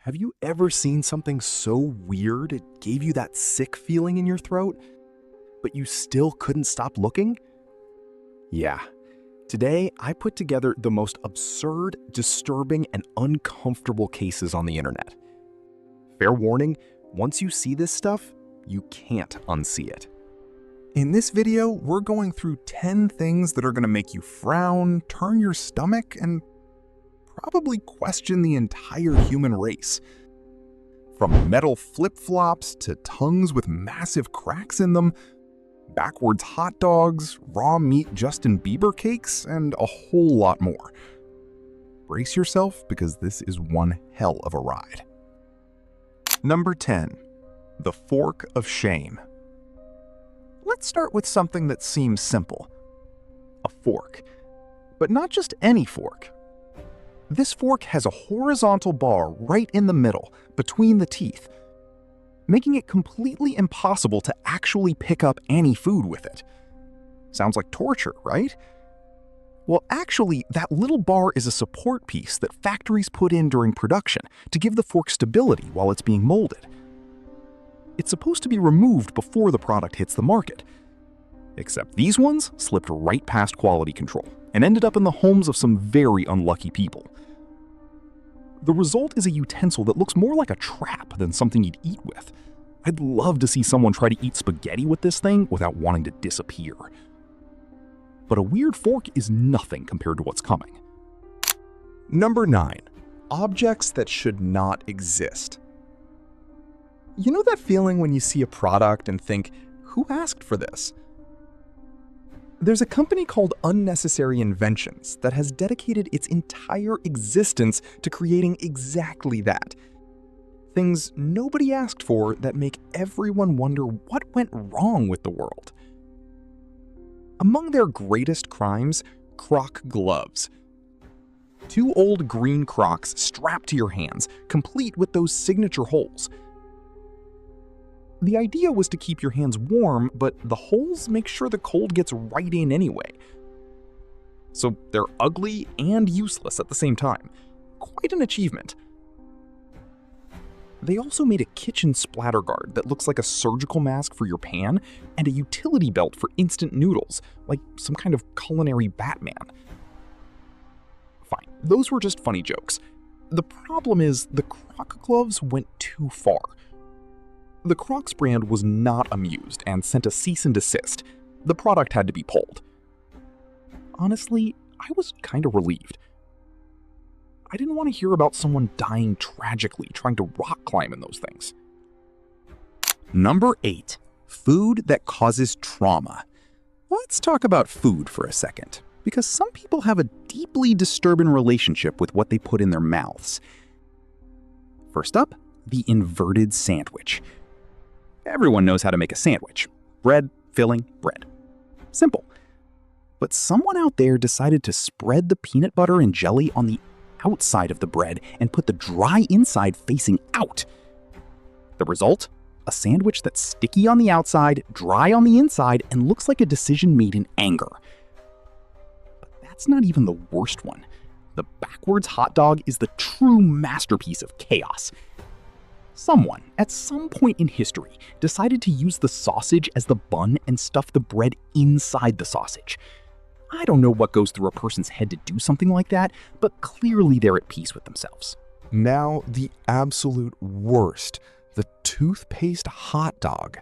Have you ever seen something so weird it gave you that sick feeling in your throat, but you still couldn't stop looking? Yeah. Today, I put together the most absurd, disturbing, and uncomfortable cases on the internet. Fair warning, once you see this stuff, you can't unsee it. In this video, we're going through 10 things that are going to make you frown, turn your stomach, and probably question the entire human race. From metal flip-flops to tongues with massive cracks in them, backwards hot dogs, raw meat Justin Bieber cakes, and a whole lot more. Brace yourself because this is one hell of a ride. Number 10. The fork of shame. Let's start with something that seems simple. A fork. But not just any fork. This fork has a horizontal bar right in the middle, between the teeth, making it completely impossible to actually pick up any food with it. Sounds like torture, right? Well, actually, that little bar is a support piece that factories put in during production to give the fork stability while it's being molded. It's supposed to be removed before the product hits the market. Except these ones slipped right past quality control and ended up in the homes of some very unlucky people. The result is a utensil that looks more like a trap than something you'd eat with. I'd love to see someone try to eat spaghetti with this thing without wanting to disappear. But a weird fork is nothing compared to what's coming. Number 9. Objects that should not exist. You know that feeling when you see a product and think, who asked for this? There's a company called Unnecessary Inventions that has dedicated its entire existence to creating exactly that. Things nobody asked for that make everyone wonder what went wrong with the world. Among their greatest crimes, Croc gloves. 2 old green Crocs strapped to your hands, complete with those signature holes. The idea was to keep your hands warm, but the holes make sure the cold gets right in anyway. So they're ugly and useless at the same time. Quite an achievement. They also made a kitchen splatter guard that looks like a surgical mask for your pan and a utility belt for instant noodles, like some kind of culinary Batman. Fine, those were just funny jokes. The problem is the Croc gloves went too far. The Crocs brand was not amused and sent a cease and desist. The product had to be pulled. Honestly, I was kind of relieved. I didn't want to hear about someone dying tragically trying to rock climb in those things. Number 8. Food that causes trauma. Let's talk about food for a second, because some people have a deeply disturbing relationship with what they put in their mouths. First up, the inverted sandwich. Everyone knows how to make a sandwich. Bread, filling, bread. Simple. But someone out there decided to spread the peanut butter and jelly on the outside of the bread and put the dry inside facing out. The result? A sandwich that's sticky on the outside, dry on the inside, and looks like a decision made in anger. But that's not even the worst one. The backwards hot dog is the true masterpiece of chaos. Someone, at some point in history, decided to use the sausage as the bun and stuff the bread inside the sausage. I don't know what goes through a person's head to do something like that, but clearly they're at peace with themselves. Now, the absolute worst. The toothpaste hot dog.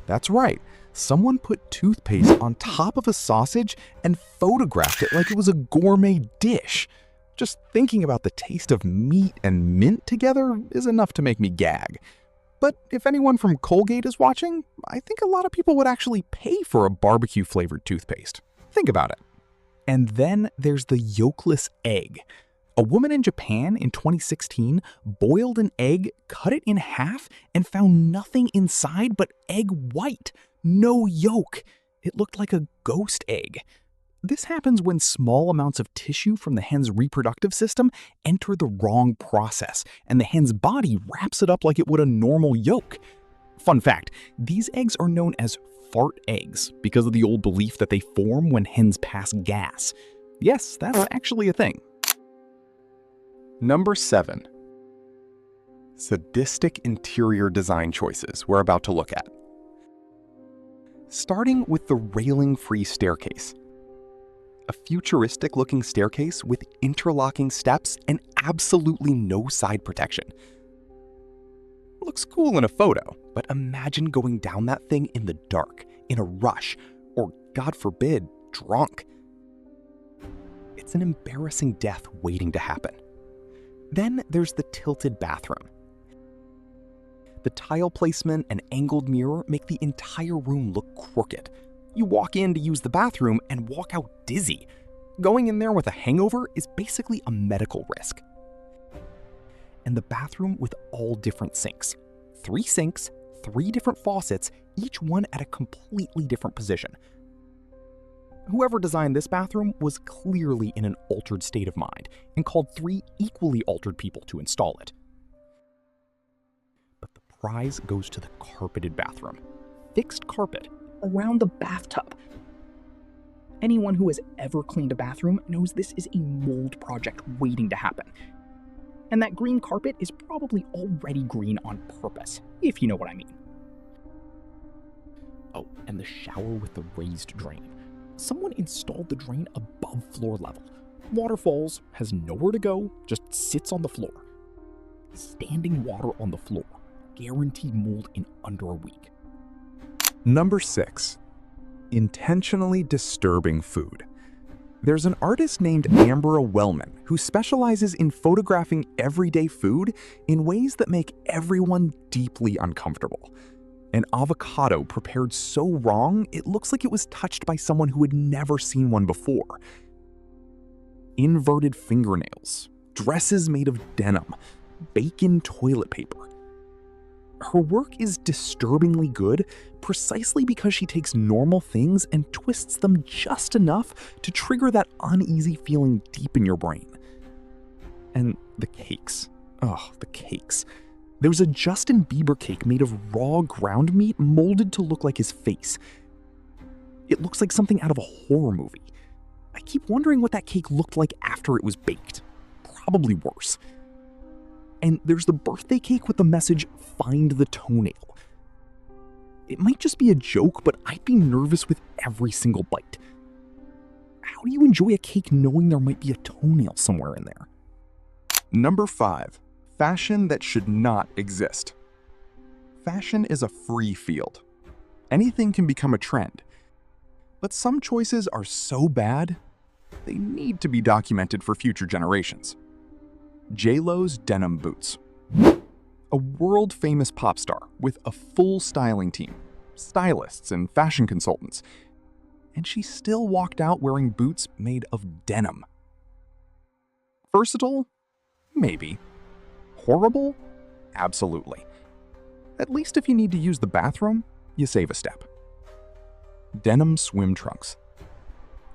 That's right. Someone put toothpaste on top of a sausage and photographed it like it was a gourmet dish. Just thinking about the taste of meat and mint together is enough to make me gag. But if anyone from Colgate is watching, I think a lot of people would actually pay for a barbecue-flavored toothpaste. Think about it. And then there's the yolkless egg. A woman in Japan in 2016 boiled an egg, cut it in half, and found nothing inside but egg white. No yolk. It looked like a ghost egg. This happens when small amounts of tissue from the hen's reproductive system enter the wrong process, and the hen's body wraps it up like it would a normal yolk. Fun fact, these eggs are known as fart eggs because of the old belief that they form when hens pass gas. Yes, that's actually a thing. Number 7. Sadistic interior design choices we're about to look at. Starting with the railing-free staircase. A futuristic-looking staircase with interlocking steps and absolutely no side protection. Looks cool in a photo, but imagine going down that thing in the dark, in a rush, or God forbid, drunk. It's an embarrassing death waiting to happen. Then there's the tilted bathroom. The tile placement and angled mirror make the entire room look crooked. You walk in to use the bathroom and walk out dizzy. Going in there with a hangover is basically a medical risk. And the bathroom with all different sinks. 3 sinks, 3 different faucets, each one at a completely different position. Whoever designed this bathroom was clearly in an altered state of mind and called 3 equally altered people to install it. But the prize goes to the carpeted bathroom. Fixed carpet around the bathtub. Anyone who has ever cleaned a bathroom knows this is a mold project waiting to happen. And that green carpet is probably already green on purpose, if you know what I mean. Oh, and the shower with the raised drain. Someone installed the drain above floor level. Water falls, has nowhere to go, just sits on the floor. Standing water on the floor. Guaranteed mold in under a week. Number 6. Intentionally disturbing food. There's an artist named Ambra Wellman who specializes in photographing everyday food in ways that make everyone deeply uncomfortable. An avocado prepared so wrong, it looks like it was touched by someone who had never seen one before. Inverted fingernails, dresses made of denim, bacon toilet paper. Her work is disturbingly good precisely because she takes normal things and twists them just enough to trigger that uneasy feeling deep in your brain. And the cakes. Oh, the cakes. There's a Justin Bieber cake made of raw ground meat molded to look like his face. It looks like something out of a horror movie. I keep wondering what that cake looked like after it was baked. Probably worse. And there's the birthday cake with the message, "Find the toenail." It might just be a joke, but I'd be nervous with every single bite. How do you enjoy a cake knowing there might be a toenail somewhere in there? Number 5. Fashion that should not exist. Fashion is a free field. Anything can become a trend. But some choices are so bad, they need to be documented for future generations. J-Lo's denim boots. A world-famous pop star with a full styling team, stylists and fashion consultants. And she still walked out wearing boots made of denim. Versatile? Maybe. Horrible? Absolutely. At least if you need to use the bathroom, you save a step. Denim swim trunks.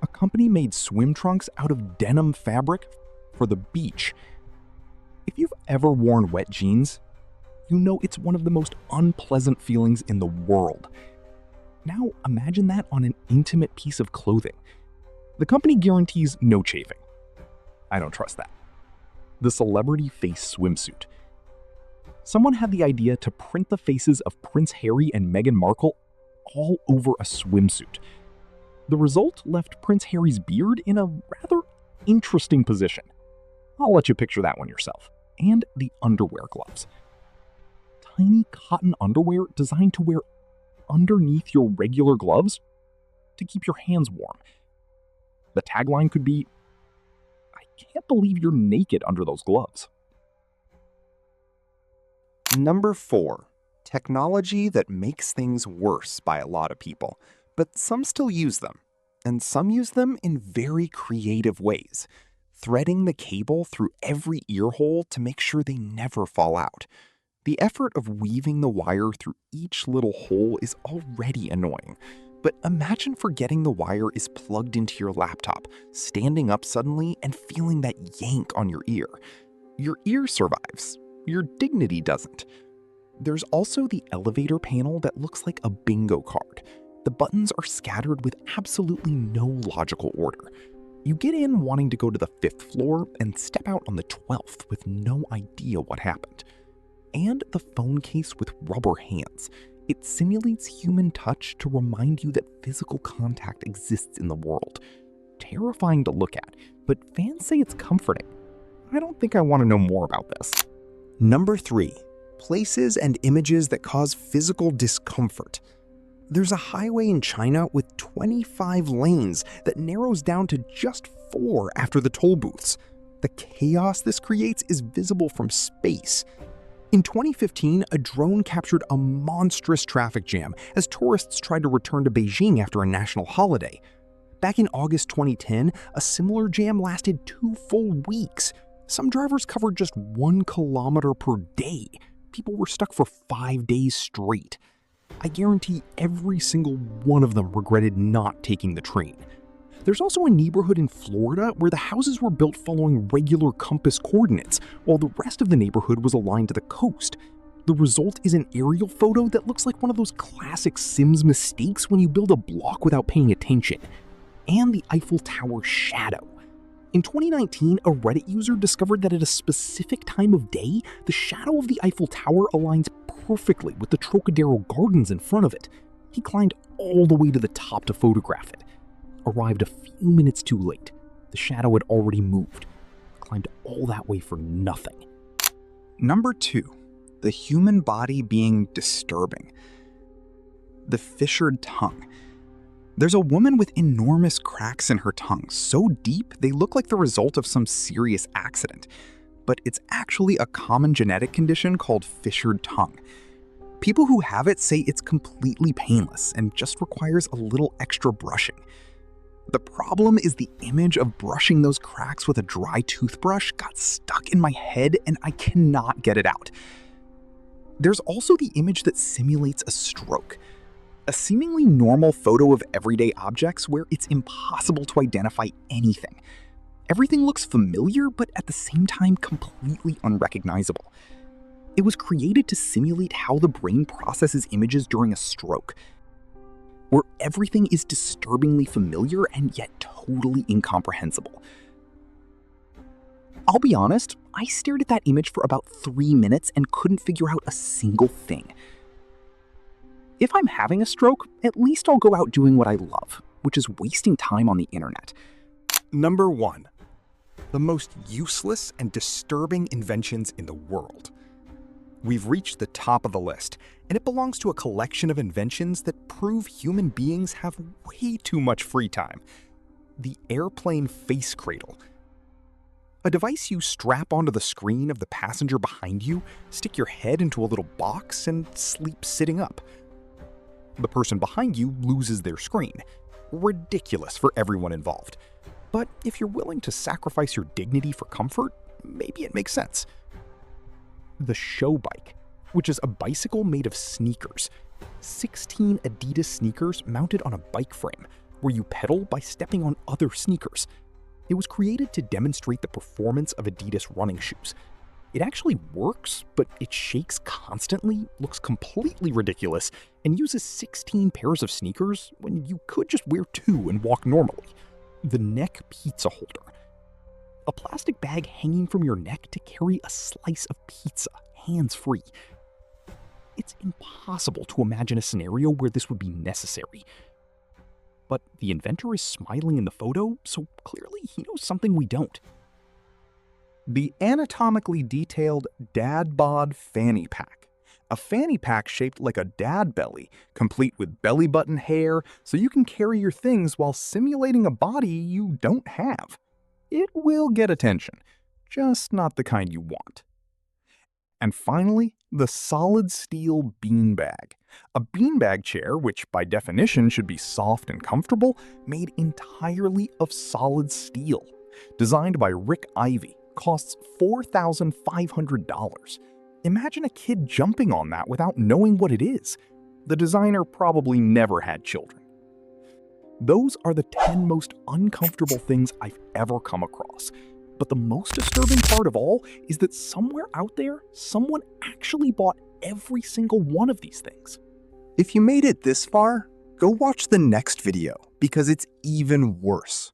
A company made swim trunks out of denim fabric for the beach. If you've ever worn wet jeans, you know it's one of the most unpleasant feelings in the world. Now imagine that on an intimate piece of clothing. The company guarantees no chafing. I don't trust that. The celebrity face swimsuit. Someone had the idea to print the faces of Prince Harry and Meghan Markle all over a swimsuit. The result left Prince Harry's beard in a rather interesting position. I'll let you picture that one yourself. And the underwear gloves. Tiny cotton underwear designed to wear underneath your regular gloves to keep your hands warm. The tagline could be, "I can't believe you're naked under those gloves." Number 4. Technology that makes things worse by a lot of people, but some still use them. And some use them in very creative ways, threading the cable through every ear hole to make sure they never fall out. The effort of weaving the wire through each little hole is already annoying, but imagine forgetting the wire is plugged into your laptop, standing up suddenly and feeling that yank on your ear. Your ear survives, your dignity doesn't. There's also the elevator panel that looks like a bingo card. The buttons are scattered with absolutely no logical order. You get in wanting to go to the 5th floor and step out on the 12th with no idea what happened. and the phone case with rubber hands. It simulates human touch to remind you that physical contact exists in the world. Terrifying to look at, but fans say it's comforting. I don't think I want to know more about this. Number 3. Places and images that cause physical discomfort. There's a highway in China with 25 lanes that narrows down to just 4 after the toll booths. The chaos this creates is visible from space. In 2015, a drone captured a monstrous traffic jam as tourists tried to return to Beijing after a national holiday. Back in August 2010, a similar jam lasted 2 full weeks. Some drivers covered just 1 kilometer per day. People were stuck for 5 days straight. I guarantee every single one of them regretted not taking the train. There's also a neighborhood in Florida where the houses were built following regular compass coordinates, while the rest of the neighborhood was aligned to the coast. The result is an aerial photo that looks like one of those classic Sims mistakes when you build a block without paying attention. And the Eiffel Tower shadow. In 2019, a Reddit user discovered that at a specific time of day, the shadow of the Eiffel Tower aligns perfectly with the Trocadero Gardens in front of it. He climbed all the way to the top to photograph it. Arrived a few minutes too late. The shadow had already moved. Climbed all that way for nothing. Number 2. The human body being disturbing. The fissured tongue. There's a woman with enormous cracks in her tongue, so deep they look like the result of some serious accident. But it's actually a common genetic condition called fissured tongue. People who have it say it's completely painless and just requires a little extra brushing. The problem is the image of brushing those cracks with a dry toothbrush got stuck in my head and I cannot get it out. There's also the image that simulates a stroke. A seemingly normal photo of everyday objects where it's impossible to identify anything. Everything looks familiar, but at the same time completely unrecognizable. It was created to simulate how the brain processes images during a stroke, where everything is disturbingly familiar and yet totally incomprehensible. I'll be honest, I stared at that image for about 3 minutes and couldn't figure out a single thing. If I'm having a stroke, at least I'll go out doing what I love, which is wasting time on the internet. Number 1. The most useless and disturbing inventions in the world. We've reached the top of the list, and it belongs to a collection of inventions that prove human beings have way too much free time. The airplane face cradle. A device you strap onto the screen of the passenger behind you, stick your head into a little box, and sleep sitting up. The person behind you loses their screen. Ridiculous for everyone involved. But if you're willing to sacrifice your dignity for comfort, maybe it makes sense. The show bike, which is a bicycle made of sneakers. 16 Adidas sneakers mounted on a bike frame, where you pedal by stepping on other sneakers. It was created to demonstrate the performance of Adidas running shoes. It actually works, but it shakes constantly, looks completely ridiculous, and uses 16 pairs of sneakers when you could just wear 2 and walk normally. The neck pizza holder. A plastic bag hanging from your neck to carry a slice of pizza, hands-free. It's impossible to imagine a scenario where this would be necessary. But the inventor is smiling in the photo, so clearly he knows something we don't. The anatomically detailed dad bod fanny pack. A fanny pack shaped like a dad belly, complete with belly button hair, so you can carry your things while simulating a body you don't have. It will get attention, just not the kind you want. And finally, the solid steel beanbag. A beanbag chair, which by definition should be soft and comfortable, made entirely of solid steel. Designed by Rick Ivey, costs $4,500. Imagine a kid jumping on that without knowing what it is. The designer probably never had children. Those are the 10 most uncomfortable things I've ever come across. But the most disturbing part of all is that somewhere out there, someone actually bought every single one of these things. If you made it this far, go watch the next video because it's even worse.